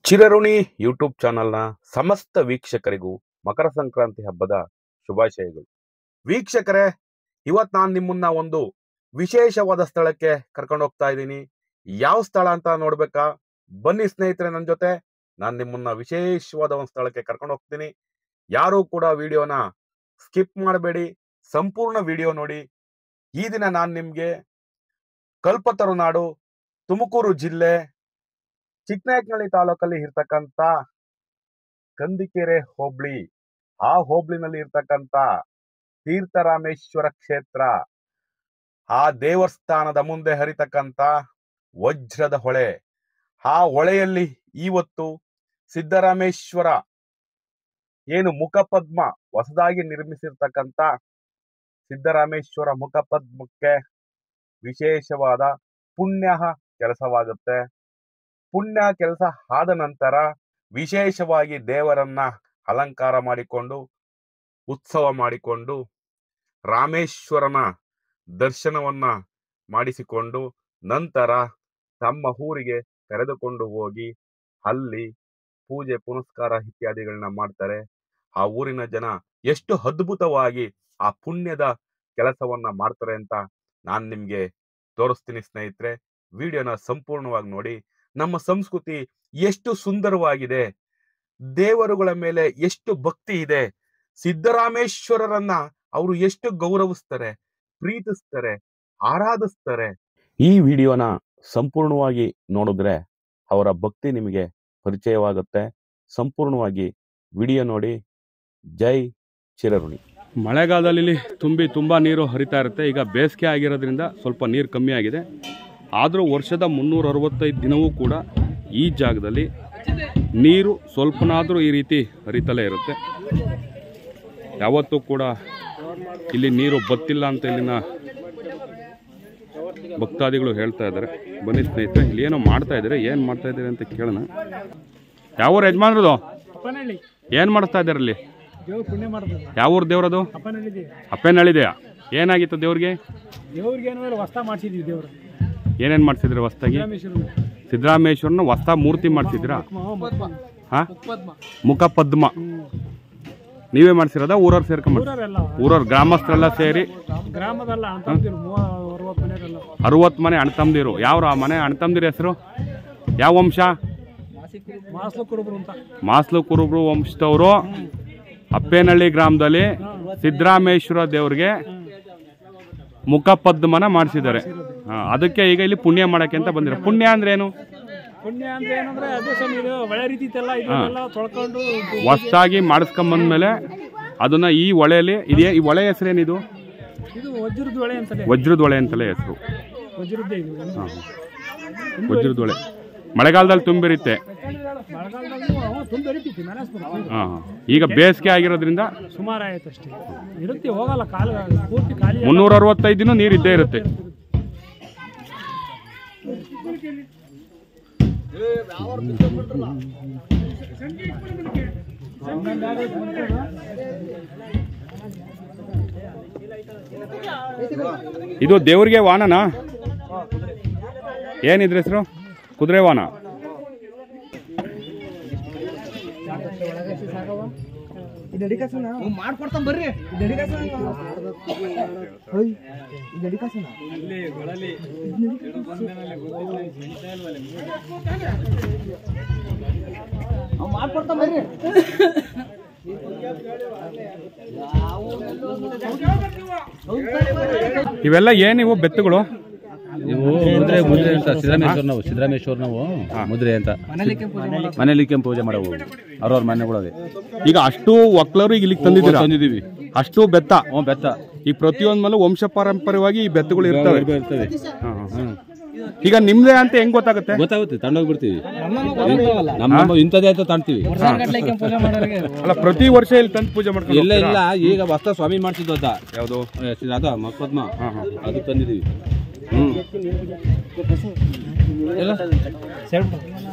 ಚಿರಋಣಿ YouTube ಚಾನಲ್ನ ಸಮಸ್ತ ವೀಕ್ಷಕರಿಗೂ ಮಕರ ಸಂಕ್ರಾಂತಿ ಹಬ್ಬದ ಶುಭಾಶಯಗಳು. ವೀಕ್ಷಕರೇ, ಇವತ್ತು ನಾನು ನಿಮ್ಮನ್ನ ಒಂದು ವಿಶೇಷವಾದ ಸ್ಥಳಕ್ಕೆ ಕರ್ಕೊಂಡು ಹೋಗ್ತಾ ಇದ್ದೀನಿ. ಯಾವ ಸ್ಥಳ ಅಂತ ನೋಡ್ಬೇಕಾ? ಬನ್ನಿ ಸ್ನೇಹಿತರೆ, ನನ್ನ ಜೊತೆ ನಾನು ನಿಮ್ಮನ್ನ ವಿಶೇಷವಾದ ಒಂದು ಸ್ಥಳಕ್ಕೆ ಕರ್ಕೊಂಡು ಹೋಗ್ತೀನಿ. ಯಾರೂ ಕೂಡ ವಿಡಿಯೋನ ಸ್ಕಿಪ್ ಮಾಡಬೇಡಿ, ಸಂಪೂರ್ಣ ವಿಡಿಯೋ ನೋಡಿ. ಈ ದಿನ ನಾನು ನಿಮ್ಗೆ ಕಲ್ಪತರುನಾಡು, ತುಮಕೂರು ಜಿಲ್ಲೆ, ಚಿಕ್ಕನಾಯಕನಹಳ್ಳಿ ತಾಲೂಕಲ್ಲಿ ಇರ್ತಕ್ಕಂಥ ಕಂದಿಕೆರೆ ಹೋಬಳಿ, ಆ ಹೋಬಳಿನಲ್ಲಿ ಇರ್ತಕ್ಕಂಥ ತೀರ್ಥರಾಮೇಶ್ವರ ಕ್ಷೇತ್ರ, ಆ ದೇವಸ್ಥಾನದ ಮುಂದೆ ಹರಿತಕ್ಕಂಥ ವಜ್ರದ ಹೊಳೆ, ಆ ಹೊಳೆಯಲ್ಲಿ ಇವತ್ತು ಸಿದ್ದರಾಮೇಶ್ವರ ಏನು ಮುಖಪದ್ಮ ಹೊಸದಾಗಿ ನಿರ್ಮಿಸಿರ್ತಕ್ಕಂಥ ಸಿದ್ದರಾಮೇಶ್ವರ ಮುಖಪದ್ಮಕ್ಕೆ ವಿಶೇಷವಾದ ಪುಣ್ಯ ಕೆಲಸವಾಗುತ್ತೆ. ಪುಣ್ಯ ಕೆಲಸ ಆದ ನಂತರ ವಿಶೇಷವಾಗಿ ದೇವರನ್ನ ಅಲಂಕಾರ ಮಾಡಿಕೊಂಡು, ಉತ್ಸವ ಮಾಡಿಕೊಂಡು, ರಾಮೇಶ್ವರನ ದರ್ಶನವನ್ನ ಮಾಡಿಸಿಕೊಂಡು ನಂತರ ತಮ್ಮ ಊರಿಗೆ ಕರೆದುಕೊಂಡು ಹೋಗಿ ಅಲ್ಲಿ ಪೂಜೆ ಪುನಸ್ಕಾರ ಇತ್ಯಾದಿಗಳನ್ನ ಮಾಡ್ತಾರೆ. ಆ ಊರಿನ ಜನ ಎಷ್ಟು ಅದ್ಭುತವಾಗಿ ಆ ಪುಣ್ಯದ ಕೆಲಸವನ್ನ ಮಾಡ್ತಾರೆ ಅಂತ ನಾನು ನಿಮ್ಗೆ ತೋರಿಸ್ತೀನಿ ಸ್ನೇಹಿತರೆ. ವಿಡಿಯೋನ ಸಂಪೂರ್ಣವಾಗಿ ನೋಡಿ. ನಮ್ಮ ಸಂಸ್ಕೃತಿ ಎಷ್ಟು ಸುಂದರವಾಗಿದೆ, ದೇವರುಗಳ ಮೇಲೆ ಎಷ್ಟು ಭಕ್ತಿ ಇದೆ, ಸಿದ್ದರಾಮೇಶ್ವರರನ್ನ ಅವರು ಎಷ್ಟು ಗೌರವಿಸ್ತಾರೆ, ಪ್ರೀತಿಸ್ತಾರೆ, ಆರಾಧಿಸ್ತಾರೆ. ಈ ವಿಡಿಯೋನ ಸಂಪೂರ್ಣವಾಗಿ ನೋಡಿದ್ರೆ ಅವರ ಭಕ್ತಿ ನಿಮಗೆ ಪರಿಚಯವಾಗುತ್ತೆ. ಸಂಪೂರ್ಣವಾಗಿ ವಿಡಿಯೋ ನೋಡಿ. ಜೈ ಚಿರಋಣಿ. ಮಳೆಗಾಲದಲ್ಲಿ ತುಂಬ ನೀರು ಹರಿತಾ ಇರುತ್ತೆ. ಈಗ ಬೇಸಿಗೆ ಆಗಿರೋದ್ರಿಂದ ಸ್ವಲ್ಪ ನೀರು ಕಮ್ಮಿ ಆಗಿದೆ. ಆದರೂ ವರ್ಷದ 365 ದಿನವೂ ಕೂಡ ಈ ಜಾಗದಲ್ಲಿ ನೀರು ಸ್ವಲ್ಪನಾದರೂ ಈ ರೀತಿ ಹರಿತಲೇ ಇರುತ್ತೆ. ಯಾವತ್ತೂ ಕೂಡ ಇಲ್ಲಿ ನೀರು ಬತ್ತಿಲ್ಲ ಅಂತ ಇಲ್ಲಿನ ಭಕ್ತಾದಿಗಳು ಹೇಳ್ತಾ ಇದ್ದಾರೆ. ಬನ್ನಿ ಸ್ನೇಹಿತರೆ, ಇಲ್ಲಿ ಏನೋ ಮಾಡ್ತಾ ಇದ್ದಾರೆ. ಏನು ಮಾಡ್ತಾ ಇದ್ದಾರೆ ಅಂತ ಕೇಳೋಣ. ಯಾವ ಊರು ಯಜಮಾನ್ರದು? ಏನು ಮಾಡಿಸ್ತಾ ಇದ್ದಾರೆ ಅಲ್ಲಿ? ಯಾವ ಊರು ದೇವ್ರದು? ಅಪ್ಪೇನಹಳ್ಳಿದೆಯಾ? ಏನಾಗಿತ್ತು ದೇವ್ರಿಗೆ? ಏನೇನು ಮಾಡ್ಸಿದ್ರಿ ಹೊಸ್ತಾಗಿ? ಸಿದ್ದರಾಮೇಶ್ವರನ ಹೊಸ ಮೂರ್ತಿ ಮಾಡ್ಸಿದ್ರಾ? ಹಾ, ಮುಖಪದ್ಮ ನೀವೇ ಮಾಡ್ಸಿರೋದ? ಊರವ್ರು ಸೇರ್ಕೊಂಡ್ ಊರವ್ರು ಗ್ರಾಮಸ್ಥರೆಲ್ಲ ಸೇರಿ 60 ಮನೆ ಅಣ್ಣ ತಮ್ಮದಿರು. ಯಾವ ಮನೆ ಅಣ್ಣ ತಮ್ಮದಿರ ಹೆಸರು? ಯಾವ ವಂಶ? ಮಾಸ್ಲು ಕುರುಬ್ರು ವಂಶದವರು ಅಪ್ಪೇನಹಳ್ಳಿ ಗ್ರಾಮದಲ್ಲಿ ಸಿದ್ದರಾಮೇಶ್ವರ ದೇವ್ರಿಗೆ ಮುಖಪದ್ಮನ ಮಾಡಿಸಿದ್ದಾರೆ. ಅದಕ್ಕೆ ಈಗ ಇಲ್ಲಿ ಪುಣ್ಯ ಮಾಡಕ್ಕೆ ಅಂತ ಬಂದಿರ. ಪುಣ್ಯ ಅಂದ್ರೆ ಏನು? ಹೊಸ್ತಾಗಿ ಮಾಡಿಸ್ಕೊಂಬಂದ್ಮೇಲೆ ಅದನ್ನ ಈ ಹೊಳೆಯಲ್ಲಿ ಇದೆಯಾ? ಈ ಹೊಳೆ ಹೆಸರೇನಿದು? ವಜ್ರದ ಹೊಳೆ ಅಂತಲೇ ಹೆಸರು. ವಜ್ರದ ಹೊಳೆ ಮಳೆಗಾಲದಲ್ಲಿ ತುಂಬಿರುತ್ತೆ. ಈಗ ಬೇಸಿಗೆ ಆಗಿರೋದ್ರಿಂದ ಸುಮಾರು ಆಯ್ತು ಅಷ್ಟೇ ಇರುತ್ತೆ, ಹೋಗಲ್ಲ. 365 ದಿನ ನೀರು ಇದ್ದೇ ಇರುತ್ತೆ. ಇದು ದೇವ್ರಿಗೆ ವಾಹನನಾ? ಏನಿದ್ರ ಹೆಸರು? ಕುದುರೆ ವಾಹನ. ಇವೆಲ್ಲ ಏನಿವು ಬೆತ್ತುಗಳು? ಇವು ಮುದ್ರೆ ಅಂತ ಸಿದ್ದರಾಮೇಶ್ವರ ನಾವು ಮುದ್ರೆ ಅಂತ ಮನೇಲಿ ಪೂಜೆ ಮಾಡವು ಅವ್ರವ್ರ ಮನೆಗಳವೆ. ಈಗ ಅಷ್ಟು ಒಕ್ಲರು ಇಲ್ಲಿಗೆ ತಂದಿದ್ದೀವಿ. ಅಷ್ಟು ಬೆತ್ತ. ಬೆತ್ತ. ಈ ಪ್ರತಿಯೊಂದ್ ಮೇಲೂ ವಂಶ ಪಾರಂಪರ್ಯವಾಗಿ ಈ ಬೆತ್ತುಗಳು ಇರ್ತವೆ. ಈಗ ನಿಮ್ದೇ ಅಂತ ಹೆಂಗ್ ಗೊತ್ತಾಗುತ್ತೆ? ತಗೊಂಡೋಗ್ಬಿಡ್ತೀವಿ. ನಮ್ಮ ಇಂಥದೇ ಅಂತ ತಾಣ್ತೀವಿ. ಅಲ್ಲ, ಪ್ರತಿ ವರ್ಷ ಇಲ್ಲಿ ತಂದು ಪೂಜೆ ಮಾಡ್ತೀವಿ. ಇಲ್ಲ, ಈಗ ಹೊಸ ಸ್ವಾಮಿ ಮಾಡ್ತಿದ್ವು ಅಂತ. ಯಾವ್ದು? ಅದ ಮುಖಪದ್ಮ. ಅದು ತಂದಿದೀವಿ.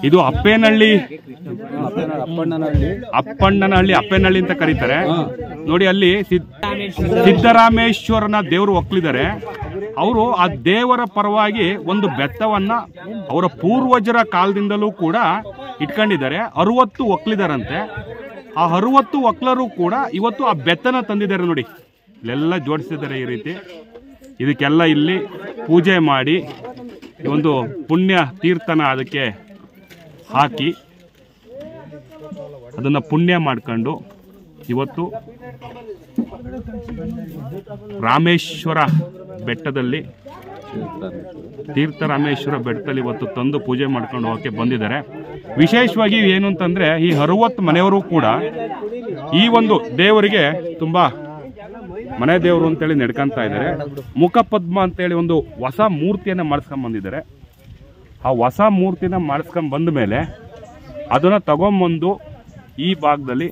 ಇದು ಅಪ್ಪೇನಹಳ್ಳಿ, ಅಪ್ಪೇನಹಳ್ಳಿ ಅಂತ ಕರೀತಾರೆ ನೋಡಿ. ಅಲ್ಲಿ ಸಿದ್ದರಾಮೇಶ್ವರನ ದೇವರು ಒಕ್ಲಿದ್ದಾರೆ. ಅವರು ಆ ದೇವರ ಪರವಾಗಿ ಒಂದು ಬೆತ್ತವನ್ನ ಅವರ ಪೂರ್ವಜರ ಕಾಲದಿಂದಲೂ ಕೂಡ ಇಟ್ಕೊಂಡಿದ್ದಾರೆ. 60 ಒಕ್ಕಲಿದಾರಂತೆ. ಆ 60 ಒಕ್ಕಲರು ಕೂಡ ಇವತ್ತು ಆ ಬೆತ್ತನ ತಂದಿದ್ದಾರೆ ನೋಡಿ, ಇಲ್ಲೆಲ್ಲ ಜೋಡಿಸಿದ್ದಾರೆ ಈ ರೀತಿ. ಇದಕ್ಕೆಲ್ಲ ಇಲ್ಲಿ ಪೂಜೆ ಮಾಡಿ ಒಂದು ಪುಣ್ಯ ತೀರ್ಥನ ಅದಕ್ಕೆ ಹಾಕಿ ಅದನ್ನು ಪುಣ್ಯ ಮಾಡ್ಕೊಂಡು ಇವತ್ತು ರಾಮೇಶ್ವರ ಬೆಟ್ಟದಲ್ಲಿ ತೀರ್ಥ ರಾಮೇಶ್ವರ ಬೆಟ್ಟದಲ್ಲಿ ಇವತ್ತು ತಂದು ಪೂಜೆ ಮಾಡ್ಕೊಂಡು ಹೋಗಕ್ಕೆ ಬಂದಿದ್ದಾರೆ. ವಿಶೇಷವಾಗಿ ಏನು ಅಂತಂದ್ರೆ ಈ 60 ಮನೆಯವರು ಕೂಡ ಈ ಒಂದು ದೇವರಿಗೆ ತುಂಬಾ ಮನೆ ದೇವರು ಅಂತೇಳಿ ನಡ್ಕೊಂತ ಇದ್ದಾರೆ. ಮುಖಪದ್ಮ ಅಂತೇಳಿ ಒಂದು ಹೊಸ ಮೂರ್ತಿಯನ್ನ ಮಾಡಿಸ್ಕೊಂಡ್ ಬಂದಿದ್ದಾರೆ. ಆ ಹೊಸ ಮೂರ್ತಿನ ಮಾಡಿಸ್ಕೊಂಡ್ ಬಂದ ಮೇಲೆ ಅದನ್ನ ತಗೊಂಬಂದು ಈ ಭಾಗದಲ್ಲಿ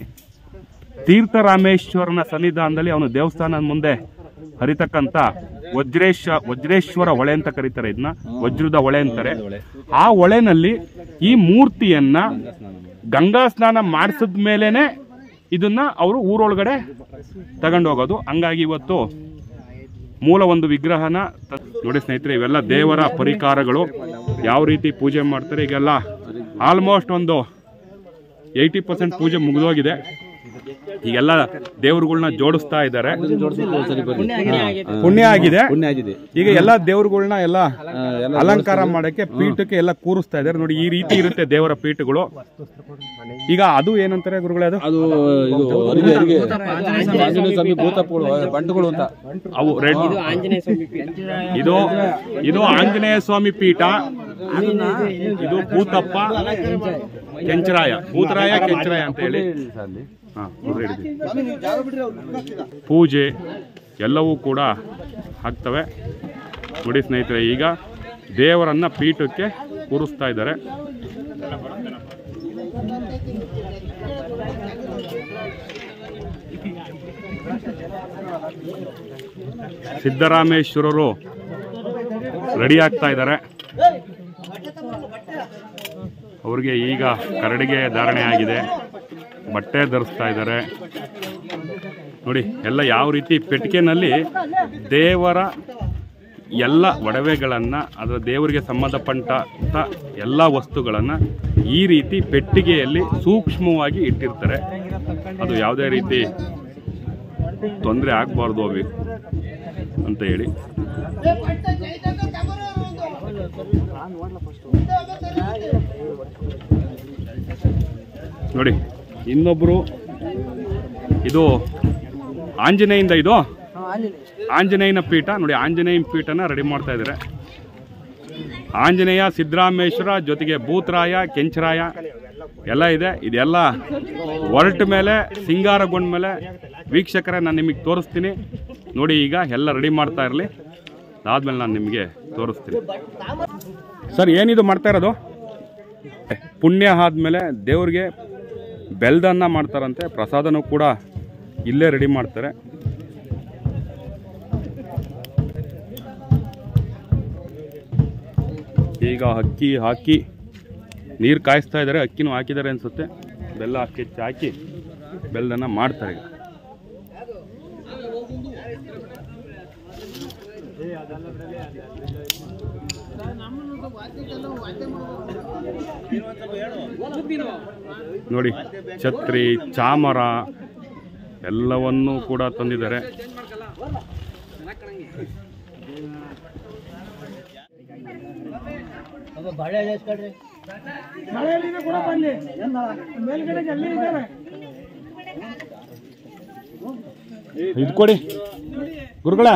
ತೀರ್ಥರಾಮೇಶ್ವರನ ಸನ್ನಿಧಾನದಲ್ಲಿ ಅವನು ದೇವಸ್ಥಾನದ ಮುಂದೆ ಹರಿತಕ್ಕಂತ ವಜ್ರೇಶ್ವರ ಹೊಳೆ ಅಂತ ಕರೀತಾರೆ, ಇದನ್ನ ವಜ್ರದ ಹೊಳೆ ಅಂತಾರೆ. ಆ ಹೊಳೆನಲ್ಲಿ ಈ ಮೂರ್ತಿಯನ್ನ ಗಂಗಾ ಸ್ನಾನ ಮಾಡಿಸಿದ ಮೇಲೇನೆ ಇದನ್ನ ಅವರು ಊರೊಳಗಡೆ ತಗೊಂಡು ಹೋಗೋದು. ಹಂಗಾಗಿ ಇವತ್ತು ಮೂಲ ಒಂದು ವಿಗ್ರಹನ ನೋಡಿ ಸ್ನೇಹಿತರೆ, ಇವೆಲ್ಲ ದೇವರ ಪರಿಕಾರಗಳು ಯಾವ ರೀತಿ ಪೂಜೆ ಮಾಡ್ತಾರೆ. ಈಗೆಲ್ಲ ಆಲ್ಮೋಸ್ಟ್ ಒಂದು 80% ಪೂಜೆ ಮುಗಿದೋಗಿದೆ. ಈಗೆಲ್ಲ ದೇವರುಗಳನ್ನ ಜೋಡಿಸ್ತಾ ಇದ್ದಾರೆ. ಪುಣ್ಯ ಆಗಿದೆ. ಈಗ ಎಲ್ಲ ದೇವರುಗಳನ್ನ ಎಲ್ಲ ಅಲಂಕಾರ ಮಾಡಕ್ಕೆ ಪೀಠಕ್ಕೆ ಎಲ್ಲ ಕೂರಿಸ್ತಾ ಇದ್ದಾರೆ ನೋಡಿ. ಈ ರೀತಿ ಇರುತ್ತೆ ದೇವರ ಪೀಠಗಳು. ಈಗ ಅದು ಏನಂತಾರೆ ಗುರುಗಳೇ, ಅದು ಬಂಟುಗಳು ಅಂತ ಅವು ರೆಡ್. ಇದು ಆಂಜನೇಯ ಸ್ವಾಮಿ ಪೀಠ. ಇದು ಭೂತಪ್ಪ ಕೆಂಚರಾಯ, ಭೂತರಾಯ ಕೆಂಚರಾಯ ಅಂತ ಹೇಳಿ ಪೂಜೆ ಎಲ್ಲವೂ ಕೂಡ ಆಗ್ತವೆ ನೋಡಿ ಸ್ನೇಹಿತರೆ. ಈಗ ದೇವರನ್ನ ಪೀಠಕ್ಕೆ ಕೂರಿಸ್ತಾ ಇದ್ದಾರೆ. ಸಿದ್ದರಾಮೇಶ್ವರರು ರೆಡಿ ಆಗ್ತಾ ಇದ್ದಾರೆ. ಅವ್ರಿಗೆ ಈಗ ಕರಡಿಗೆ ಧಾರಣೆ ಆಗಿದೆ, ಬಟ್ಟೆ ಧರಿಸ್ತಾ ಇದ್ದಾರೆ ನೋಡಿ. ಎಲ್ಲ ಯಾವ ರೀತಿ ಪೆಟ್ಟಿಗೆನಲ್ಲಿ ದೇವರ ಎಲ್ಲ ಒಡವೆಗಳನ್ನು, ಅದರ ದೇವರಿಗೆ ಸಂಬಂಧಪಟ್ಟ ಎಲ್ಲ ವಸ್ತುಗಳನ್ನು ಈ ರೀತಿ ಪೆಟ್ಟಿಗೆಯಲ್ಲಿ ಸೂಕ್ಷ್ಮವಾಗಿ ಇಟ್ಟಿರ್ತಾರೆ. ಅದು ಯಾವುದೇ ರೀತಿ ತೊಂದರೆ ಆಗಬಾರ್ದು ಅವಿ ಅಂತ ಹೇಳಿ. ನೋಡಿ ಇನ್ನೊಬ್ರು, ಇದು ಆಂಜನೇಯಿಂದ, ಇದು ಆಂಜನೇಯನ ಪೀಠ ನೋಡಿ. ಆಂಜನೇಯನ ಪೀಠನ ರೆಡಿ ಮಾಡ್ತಾ ಇದ್ದಾರೆ. ಆಂಜನೇಯ, ಸಿದ್ದರಾಮೇಶ್ವರ ಜೊತೆಗೆ ಭೂತರಾಯ, ಕೆಂಚರಾಯ ಎಲ್ಲ ಇದೆ. ಇದೆಲ್ಲ ಹೊರಟ ಮೇಲೆ, ಸಿಂಗಾರಗೊಂಡ ಮೇಲೆ ವೀಕ್ಷಕರೇ ನಾನು ನಿಮಗೆ ತೋರಿಸ್ತೀನಿ ನೋಡಿ. ಈಗ ಎಲ್ಲ ರೆಡಿ ಮಾಡ್ತಾ ಇರಲಿ, ಅದಾದ್ಮೇಲೆ ನಾನು ನಿಮಗೆ ತೋರಿಸ್ತೀನಿ. ಸರ್, ಏನಿದು ಮಾಡ್ತಾ ಇರೋದು? ಪುಣ್ಯ ಆದಮೇಲೆ ದೇವ್ರಿಗೆ ಬೆಲ್ದನ್ನ ಮಾಡ್ತಾರಂತೆ. ಪ್ರಸಾದನೂ ಕೂಡ ಇಲ್ಲೇ ರೆಡಿ ಮಾಡ್ತಾರೆ. ಈಗ ಅಕ್ಕಿ ಹಾಕಿ ನೀರು ಕಾಯಿಸ್ತಾ ಇದ್ದಾರೆ. ಅಕ್ಕಿನೂ ಹಾಕಿದ್ದಾರೆ ಅನಿಸುತ್ತೆ. ಬೆಲ್ಲ ಹಾಕಿ ಬೆಲ್ದನ್ನ ಮಾಡ್ತಾರೆ. ನೋಡಿ ಛತ್ರಿ, ಚಾಮರ ಎಲ್ಲವನ್ನೂ ಕೂಡ ತಂದಿದ್ದಾರೆ. ಇದು ಕೊಡಿ ಗುರುಗಳ.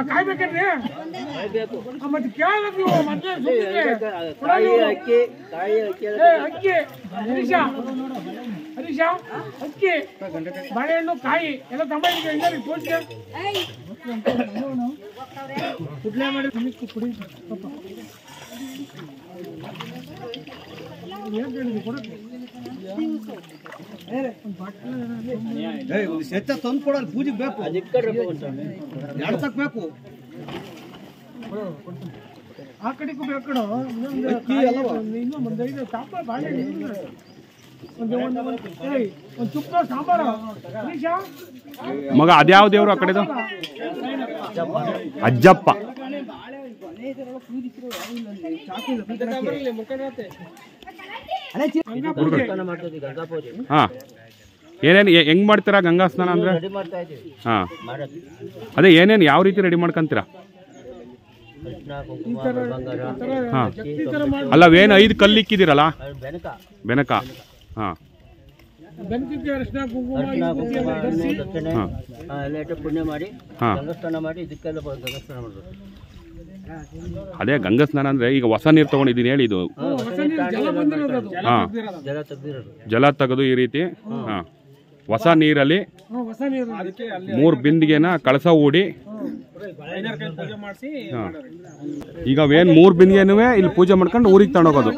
ಕಾಯ್ಬೇಕ್ರಿ ಮತ್ತೆ ಕೇಳಬೇಕು ಮತ್ತೆ ಅಕ್ಕಿ ಹರೀಶ ಹರೀಶ ಅಕ್ಕಿ ಬಾಳೆಹಣ್ಣು ಕಾಯಿ ಎಲ್ಲ ತಗೊಂಡಿದ್ದೀವಿ ತೋರಿಸಿ ಕುಡ್ಲೆ ಮಾಡಿ ಕುಡಿ ಸೆತ್ತ ತಂದು ಕೊಡಲ್ಲ ಪೂಜೆಗೆ ಬೇಕು ಎಡ್ಸಕ್ ಬೇಕು ಆ ಕಡೆಗೂ ಬೇಕಡು ಇನ್ನೂ ಒಂದು ಸಾಂಬಾರು ಬಾಳೆ ಒಂದು ಚುಕ್ಕ ಸಾಂಬಾರು ಮಗ ಅದ್ಯಾವ ದೇವ್ರು ಆ ಕಡೆದು? ಅಜ್ಜಪ್ಪ. ಹಾ, ಏನೇನು ಹೆಂಗ್ ಮಾಡ್ತೀರಾ ಗಂಗಾ ಸ್ನಾನ ಅಂದ್ರೆ? ಹಾ, ಅದೇ ಏನೇನು ಯಾವ ರೀತಿ ರೆಡಿ ಮಾಡ್ಕೊಂತೀರಾ? ಹಾ, ಅಲ್ಲ ಅವೇನು 5 ಕಲ್ಲು ಇಕ್ಕಿದಿರಲ್ಲ ಬೆನಕ. ಹಾ, ಪುಣ್ಯ ಮಾಡಿ ಗಂಗಸ್ನಾನ ಮಾಡಿ ಇದಕ್ಕೆಲ್ಲ ಗಂಗಸ್ನಾನ ಮಾಡೋದು. ಅದೇ ಗಂಗಾ ಸ್ನಾನ ಅಂದ್ರೆ ಈಗ ಹೊಸ ನೀರು ತಗೊಂಡಿದ್ದೀನಿ ಹೇಳಿ, ಇದು ಜಲ ತೆಗೆದು ಈ ರೀತಿ ಹೊಸ ನೀರಲ್ಲಿ 3 ಬಿಂದಿಗೆನ ಕಳಸ ಹೂಡಿ ಈಗ ಅವೇನ್ 3 ಬಿಂದಿಗೆನೂ ಇಲ್ಲಿ ಪೂಜೆ ಮಾಡ್ಕೊಂಡು ಊರಿಗೆ ತಗೊಂಡೋಗೋದು.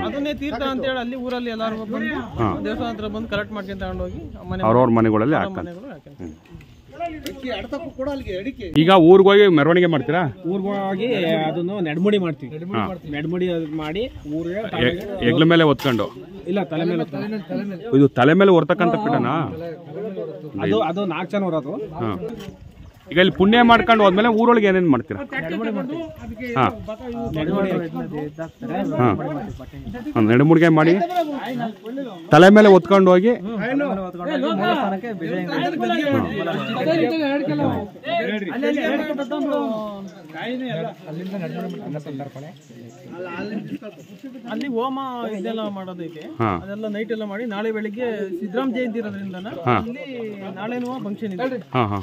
ಅದನ್ನೇ ತೀರ್ಥ ಅಂತ ಹೇಳಿ ಅಲ್ಲಿ ಊರಲ್ಲಿ ಎಲ್ಲಾರು ಬಂದು ದೇವಸ್ಥಾನ ಹತ್ರ ಬಂದು ಕಲೆಕ್ಟ್ ಮಾಡ್ಕೊಂಡು ತಗೊಂಡೋಗಿ ಅವ್ರವ್ರ ಮನೆಗಳಲ್ಲಿ ಹಾಕ್ತಾರೆ. ಈಗ ಊರಿಗೆ ಹೋಗಿ ಮೆರವಣಿಗೆ ಮಾಡ್ತೀರಾ? ಊರಿಗೆ ಹೋಗಿ ಅದನ್ನು ನೆಡ್ಮುಡಿ ಮಾಡ್ತೀವಿ. ನೆಡ್ಮುಡಿ ಮಾಡಿ ಊರಿಗೆ ಹೆಗ್ಲ ಮೇಲೆ ಹೊತ್ಕೊಂಡು, ಇಲ್ಲ ತಲೆ ಮೇಲೆ, ಇದು ತಲೆ ಮೇಲೆ ಹೊರ್ತಕ್ಕಂಥ ಪಿಟನಾ? ಅದು 4 ಜನ ಹೊರೋದು. ಈಗ ಇಲ್ಲಿ ಪುಣ್ಯ ಮಾಡ್ಕೊಂಡು ಹೋದ್ಮೇಲೆ ಊರೊಳಗೆ ಏನೇನು ಮಾಡ್ತೀರಾ? ಹಾಂ ಹಾಂ, ನೆಡಮುಡಿಗೆ ಮಾಡಿ ತಲೆ ಮೇಲೆ ಹೊತ್ಕೊಂಡು ಹೋಗಿ ಅಲ್ಲಿ ಹೋಮ ಇದೆಲ್ಲ ಮಾಡೋದೈತೆ. ಅದೆಲ್ಲ ನೈಟ್ ಎಲ್ಲ ಮಾಡಿ ನಾಳೆ ಬೆಳಿಗ್ಗೆ ಸಿದ್ದರಾಮ ಜಯಂತಿ ಇರೋದ್ರಿಂದ ಇಲ್ಲಿ ನಾಳೆನೂ ಫಂಕ್ಷನ್ ಇದೆ.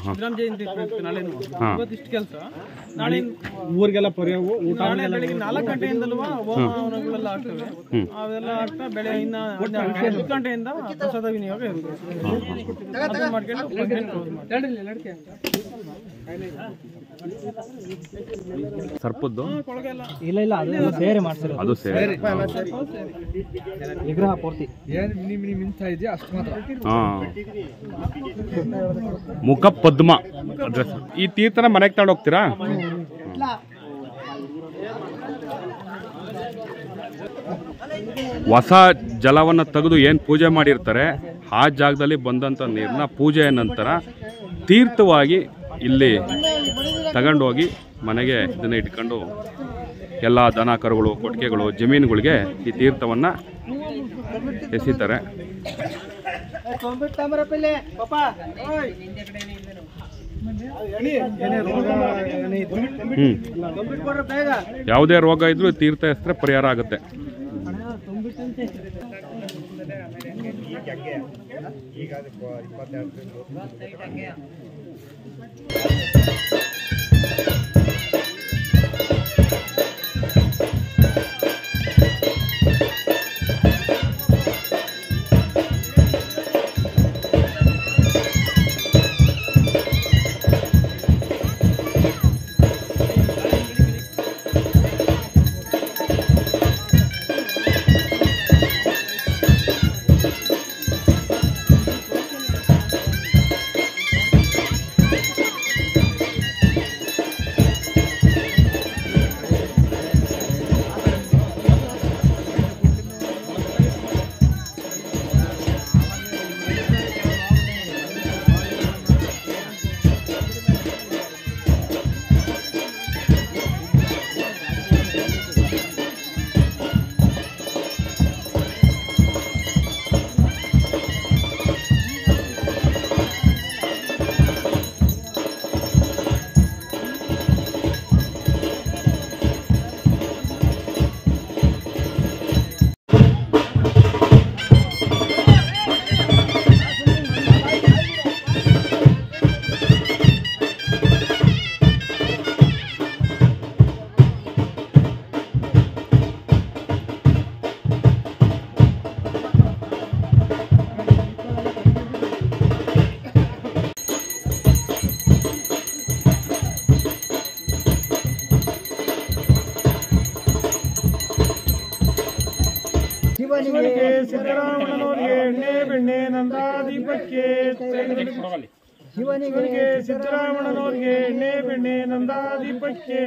ಸಿದ್ದರಾಮ ಜಯಂತಿ ನಾಳೆನೂ ಇವತ್ತಿಷ್ಟು ಕೆಲಸ. ನಾಳೆ ಊರಿಗೆಲ್ಲ ಪರ್ಯಾವು ಊಟ ಬೆಳಿಗ್ಗೆ 4 ಗಂಟೆಯಿಂದಲೂ ಹೋಮಗಳೆಲ್ಲ ಆಗ್ತವೆ. ಅವೆಲ್ಲ ಆಗ್ತಾ ಬೆಳೆ ಇನ್ನ 10 ಗಂಟೆಯಿಂದ ಪ್ರಸಾದ ವಿನಿಯೋಗ ಇರುತ್ತೆ. ಅದನ್ನ ಮಾಡ್ಕೊಂಡು ಸರ್ಪದ್ದು ಇಲ್ಲ ಇಲ್ಲ ಅದು ಸೇರೆ ಮಾಡ್ಸಿರೋದು. ಅದು ಸೇರಿ ವಿಗ್ರಹ ಪೂರ್ತಿ ಮಿಂಚ್ತಾ ಇದೆಯಾ ಅಷ್ಟು ಮಾತ್ರ. ಮುಖ ಪದ್ಮ ಅಡ್ರೆಸ್. ಈ ತೀರ್ಥನ ಮನೆಗೆ ತಗೊಂಡು ಹೋಗ್ತೀರಾ? ಹೊಸ ಜಲವನ್ನ ತೆಗೆದು ಏನು ಪೂಜೆ ಮಾಡಿರ್ತಾರೆ ಆ ಜಾಗದಲ್ಲಿ ಬಂದಂಥ ನೀರನ್ನ ಪೂಜೆಯ ನಂತರ ತೀರ್ಥವಾಗಿ ಇಲ್ಲಿ ತಗೊಂಡೋಗಿ ಮನೆಗೆ ಇದನ್ನ ಇಟ್ಕೊಂಡು ಎಲ್ಲ ದನ ಕರುಗಳು ಕೊಟ್ಟಿಗೆಗಳು ಜಮೀನುಗಳಿಗೆ ಈ ತೀರ್ಥವನ್ನು ಎಸಿತಾರೆ. ಯಾವುದೇ ರೋಗ ಇದ್ರೂ ತೀರ್ಥ ಎಸ್ರೆ ಪರಿಹಾರ ಆಗುತ್ತೆ. ಶಿವನಿಗೆ ಸಿದ್ದರಾಮಣ್ಣನವರಿಗೆ ಎಣ್ಣೆ ಬೆಣ್ಣೆ ನಂದಾದೀಪಕ್ಕೆ ಶಿವನಿಗೆ ಸಿದ್ದರಾಮಣ್ಣನವರಿಗೆ ಎಣ್ಣೆ ಬೆಣ್ಣೆ ನಂದಾದೀಪಕ್ಕೆ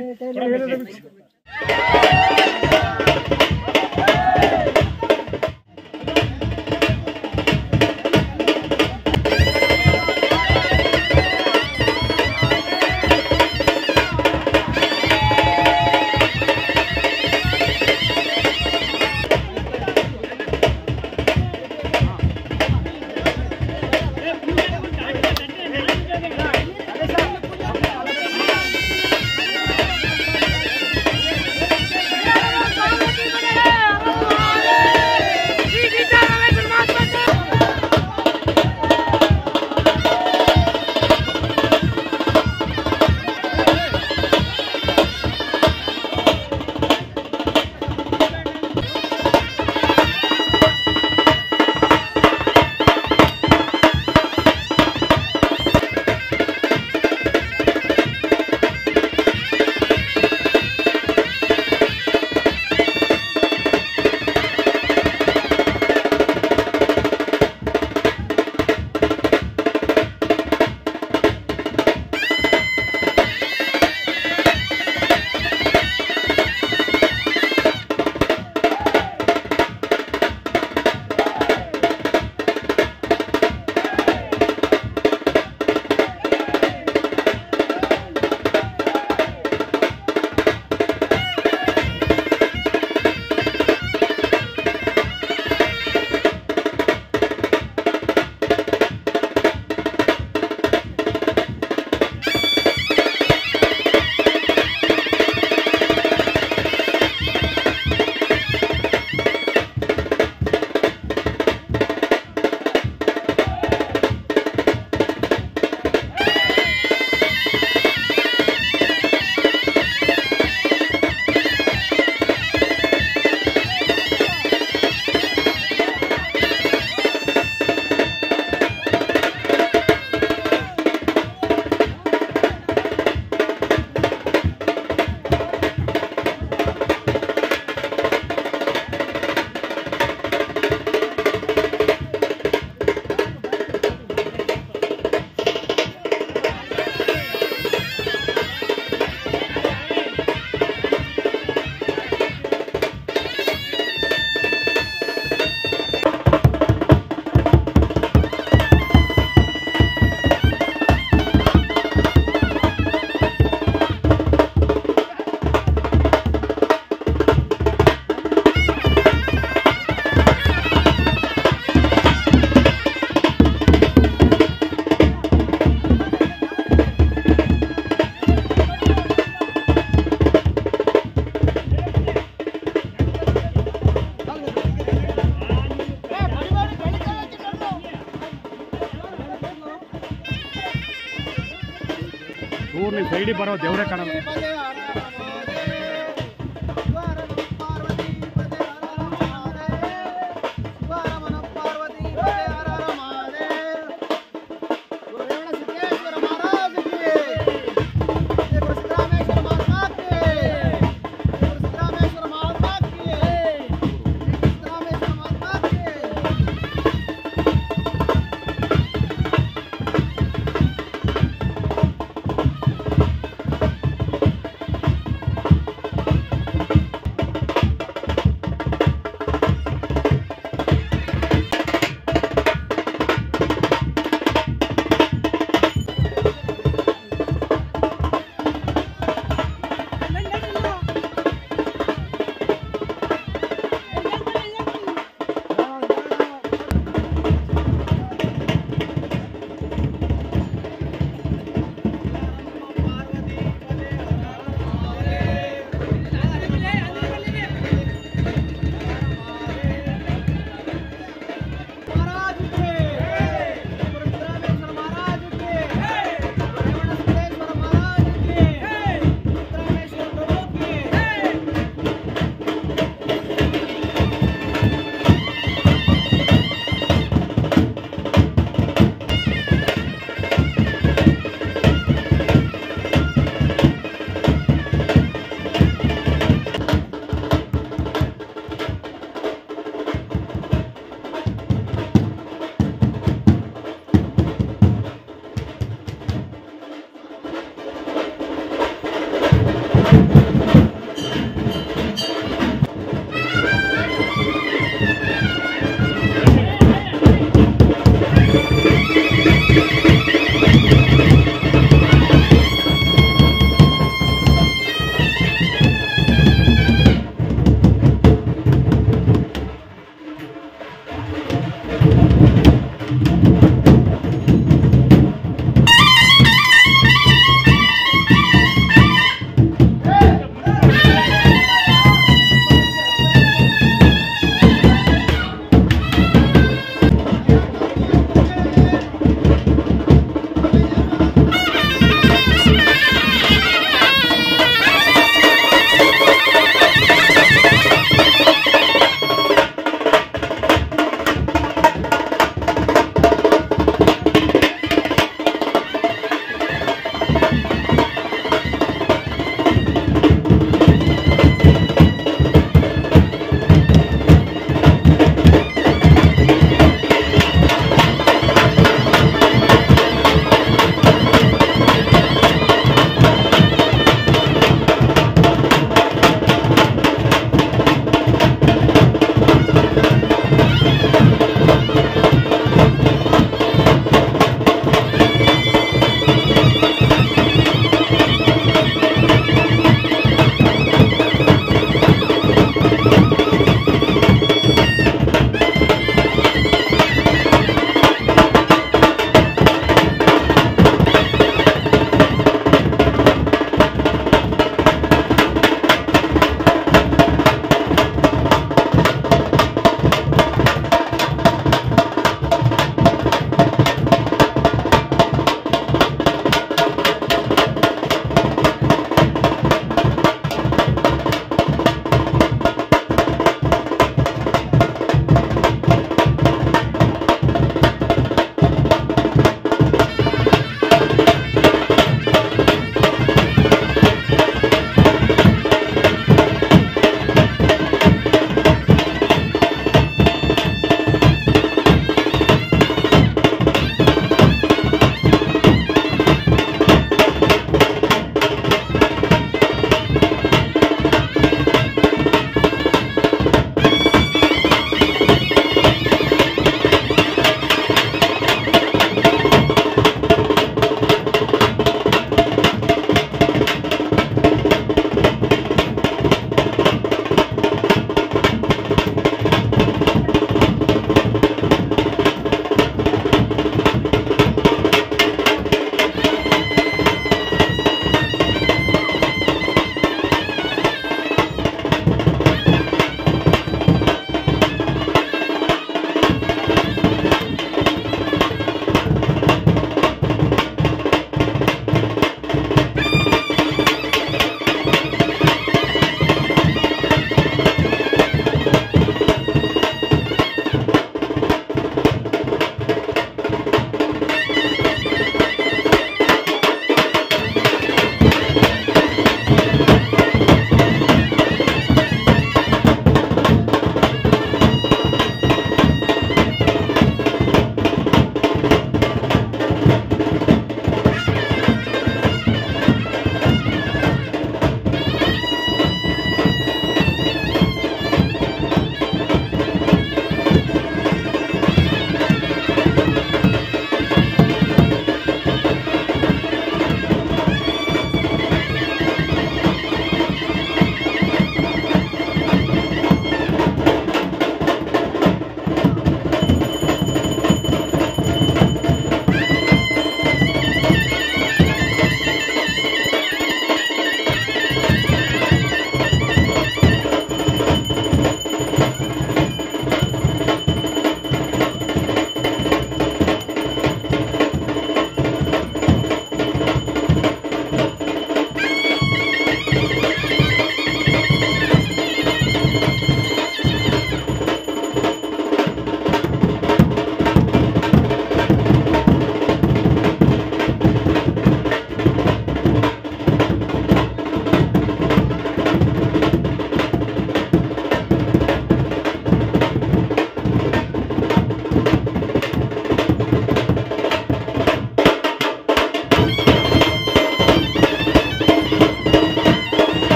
ಊರಿನ ಸೈಡಿ ಬರೋ ದೇವರೇ ಕಾಣಲ್ಲ.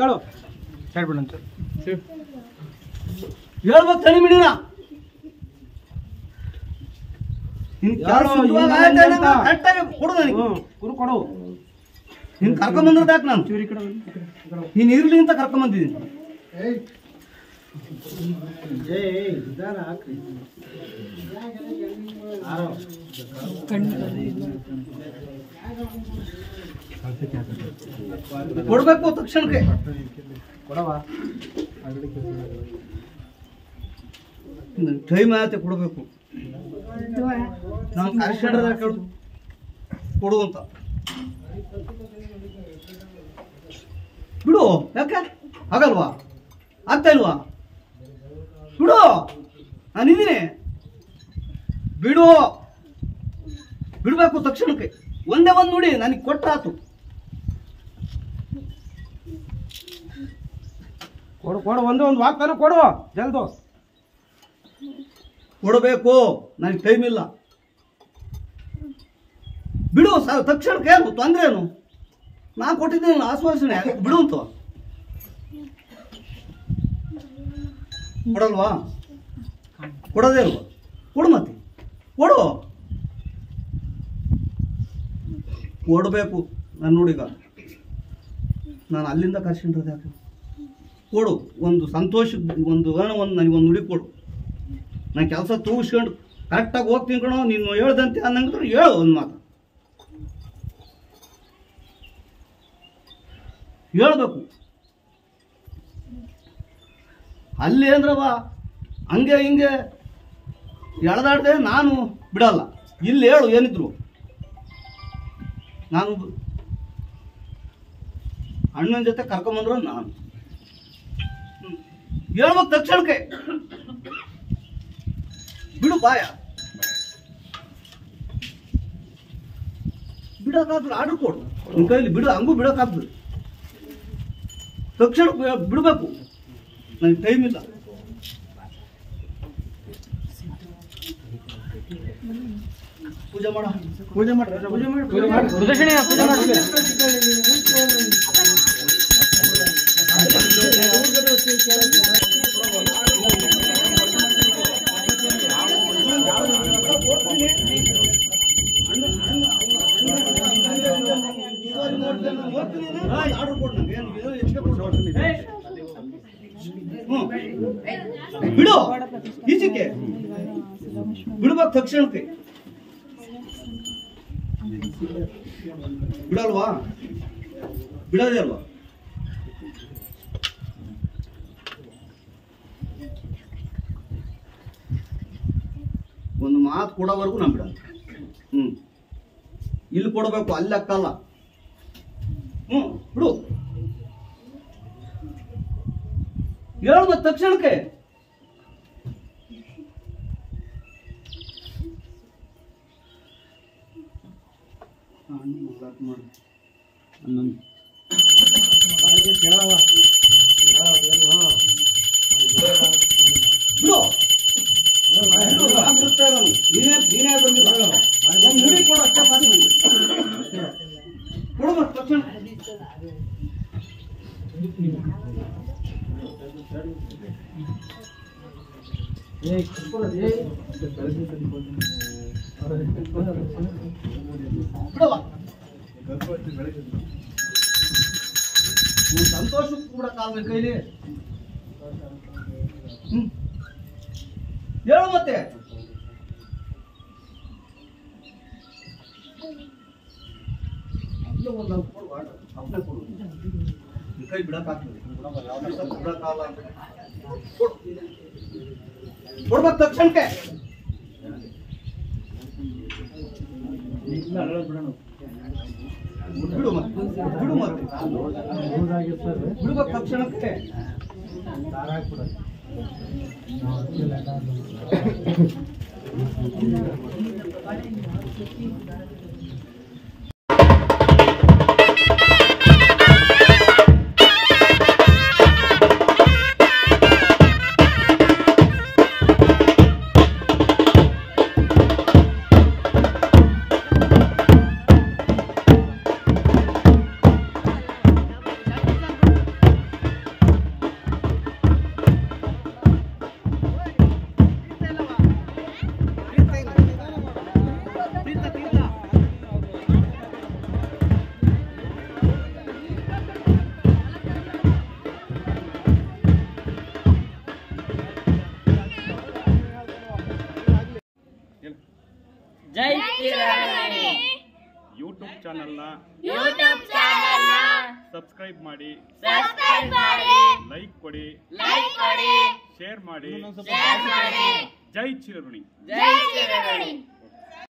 ಹೇಳು ಹೇಳ್ಬೇಕು ತನಿ ಮಿಡಿನ ಕರೆಕ್ಟಾಗಿ ಕೊಡು ನನಗೆ ಕೊಡು ನೀನು ಕರ್ಕೊಂಬಂದಿರ್ದಾಕ ನಾನು ನೀನು ಇರ್ಲಿ ಅಂತ ಕರ್ಕೊಂಬಂದಿದ್ದೀನಿ ಕೊಡ್ಬೇಕು ತಕ್ಷಣಕ್ಕೆ ಟೈಮ್ ಆಯ್ತು ಕೊಡ್ಬೇಕು ನಾನು ಕರೆಸ್ಕೊಂಡ್ರೆ ಕೇಳು ಕೊಡು ಅಂತ ಬಿಡು ಯಾಕೆ ಆಗಲ್ವಾ ಆಗ್ತಾ ಇಲ್ವಾ ಬಿಡು ನಾನಿದ್ದೀನಿ ಬಿಡು ಬಿಡ್ಬೇಕು ತಕ್ಷಣಕ್ಕೆ ಒಂದೇ ಒಂದು ನೋಡಿ ನನಗೆ ಕೊಟ್ಟಾತು ಕೊಡು ಕೊಡು ಒಂದು ವಾಕ್ತಾನು ಕೊಡು ಜಲ್ದು ಕೊಡಬೇಕು ನನಗೆ ಟೈಮ್ ಇಲ್ಲ ಬಿಡು ತಕ್ಷಣಕ್ಕೆ ಏನು ತೊಂದರೆ ಏನು ನಾನು ಕೊಟ್ಟಿದ್ದೀನಿ ಆಶ್ವಾಸನೆ ಬಿಡು ಅಂತ ಕೊಡಲ್ವಾ ಕೊಡೋದೇ ಅಲ್ವಾ ಕೊಡು ಮತ್ತೆ ಕೊಡು ಕೊಡಬೇಕು ನಾನು ನೋಡಿಗ ನಾನು ಅಲ್ಲಿಂದ ಕರ್ಸ್ಕೊಂಡ್ರೆ ಯಾಕೆ ಕೊಡು ಒಂದು ಸಂತೋಷ ಒಂದು ನನಗೊಂದು ನುಡಿ ಕೊಡು ನಾನು ಕೆಲಸ ತೂಗಿಸ್ಕೊಂಡು ಕರೆಕ್ಟಾಗಿ ಹೋಗ್ತೀನಿ ಕಣೋ ನೀನು ಹೇಳ್ದಂತೆ ಅನ್ನಂಗಿದ್ರೆ ಹೇಳು ಒಂದು ಮಾತು ಹೇಳ್ಬೇಕು ಅಲ್ಲಿ ಅಂದ್ರವ ಹಂಗೆ ಹಿಂಗೆ ಎಳೆದಾಡ್ದೆ ನಾನು ಬಿಡಲ್ಲ ಇಲ್ಲಿ ಹೇಳು ಏನಿದ್ರು ನಾನು ಅಣ್ಣನ ಜೊತೆ ಕರ್ಕೊಂಬಂದ್ರು ನಾನು ಹೇಳ್ಬೇಕು ತಕ್ಷಣಕ್ಕೆ ಬಿಡು ಬಾಯ ಬಿಡೋಕ್ಕಾಗ್ತದೆ ಆರ್ಡರ್ ಕೊಡು ನಿನ್ನ ಕೈಲಿ ಬಿಡು ಹಂಗೂ ಬಿಡೋಕ್ಕಾಗ್ತದೆ ತಕ್ಷಣ ಬಿಡಬೇಕು ನನಗೆ ಟೈಮ್ ಇಲ್ಲ ಪೂಜೆ ಮಾಡ ಪೂಜೆ ಮಾಡಿ ಬಿಡು ಈಚಕ್ಕೆ ಬಿಡ್ಬೇಕು ತಕ್ಷಣಕ್ಕೆ ಬಿಡಲ್ವಾ ಬಿಡೋದೇ ಅಲ್ವಾ ಒಂದು ಮಾತು ಕೊಡೋವರೆಗೂ ನಾನು ಬಿಡಲ್ಲ ಇಲ್ಲಿ ಕೊಡಬೇಕು ಅಲ್ಲಿ ಅಕ್ಕಲ್ಲ ಬಿಡು ಹೇಳ್ಬೇಕು ತಕ್ಷಣಕ್ಕೆ ಬಿಡು ನೀನೇ ಬಂದಿಲ್ಲ ಒಂದು ನುಡಿ ಕೊಡು ಅಷ್ಟೇ ಕೊಡ್ಬೇಕು ತಕ್ಷಣ ಬಿಡವ ಸಂತೋಷ ಕೂಡ ಕಾಲ ಕೈಲಿ ಹೇಳು ಮತ್ತೆ ಕೈ ಬಿಡಕ್ಕಾಗ್ತದೆ ಬಿಡಕ್ಕಾಗಲ್ಲ ಕೊಡ್ಬೇಕು ತಕ್ಷಣಕ್ಕೆ ಬಿಡು ಮತ್ತೆ ಬಿಡ್ಬೇಕು ತಕ್ಷಣಕ್ಕೆ ಜೈ ಚಿರಋಣಿ. ಯೂಟ್ಯೂಬ್ ಚಾನಲ್ನ ಸಬ್ಸ್ಕ್ರೈಬ್ ಮಾಡಿ, ಲೈಕ್ ಕೊಡಿ, ಶೇರ್ ಮಾಡಿ. ಜೈ ಚಿರಋಣಿ. ಜೈ ಚಿರಋಣಿ.